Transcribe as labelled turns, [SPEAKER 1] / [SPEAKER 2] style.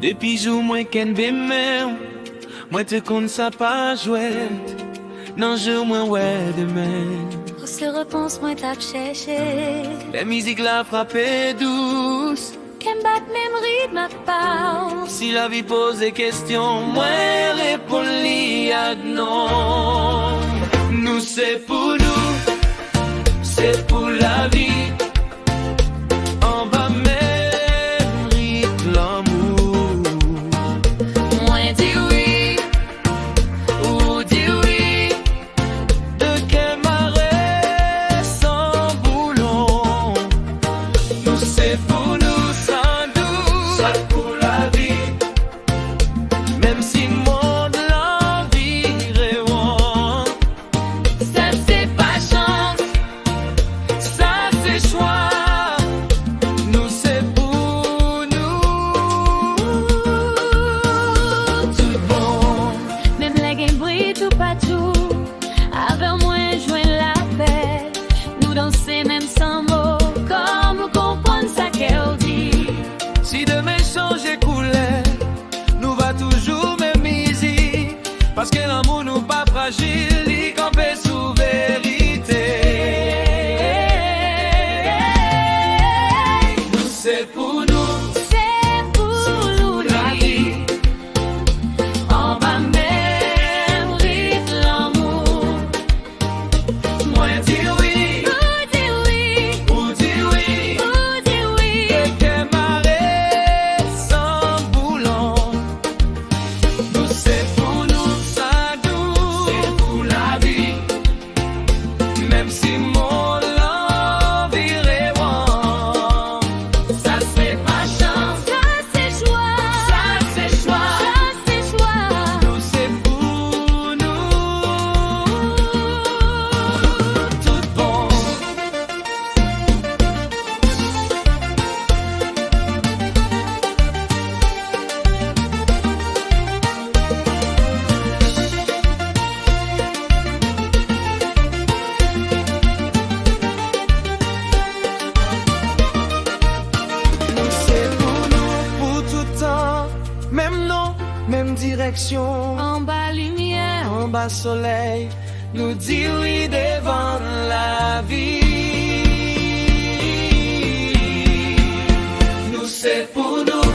[SPEAKER 1] Depuis jour moi qu'en bémé, moi te compte ça pas jouet. Non jour moi ouais demain.
[SPEAKER 2] Pour se repense moi t'as cherché.
[SPEAKER 1] La musique la frappée douce.
[SPEAKER 2] Qu'en bat même rythme ma part.
[SPEAKER 1] Si la vie pose des questions, moi réponds li à non. Nous c'est pour nous, c'est pour la vie. On va mériter l'amour.
[SPEAKER 2] Moi dis oui,
[SPEAKER 1] Ou dis oui. De quel marais sans boulon. Nous c'est pour nous sans doute. C'est pour la vie. Même si le monde l'envirait.
[SPEAKER 2] ça c'est pas chance,
[SPEAKER 1] Ça c'est choix. Nous c'est pour nous. Tout bon.
[SPEAKER 2] même la game brille tout partout. Avec moi jouer la paix, nous danser même sans mots, comme comprendre ça qu'elle dit.
[SPEAKER 1] Si demain change couleur, nous va toujours même easy. Parce que l'amour nous pas fragile, il campe sous vérité. Nous c'est pour nous,
[SPEAKER 2] C'est pour nous
[SPEAKER 1] la vie.
[SPEAKER 2] on va même rythme l'amour.
[SPEAKER 1] Moi dis oui,
[SPEAKER 2] Ou dis oui,
[SPEAKER 1] ou dis oui.
[SPEAKER 2] ou dis oui.
[SPEAKER 1] De quel marais sans boulon. Nous c'est pour nous, ça doux. C'est pour la vie. Même si mon l'envirait. Ça c'est pas chance,
[SPEAKER 2] Ça c'est choix,
[SPEAKER 1] ça c'est choix.
[SPEAKER 2] ça c'est choix.
[SPEAKER 1] Nous c'est pour nous. Tout bon. C'est pour nous, pour tout temps. Même nom, même direction.
[SPEAKER 2] En bas lumière,
[SPEAKER 1] En bas soleil, nous dit oui devant la vie. Nous c'est pour nous.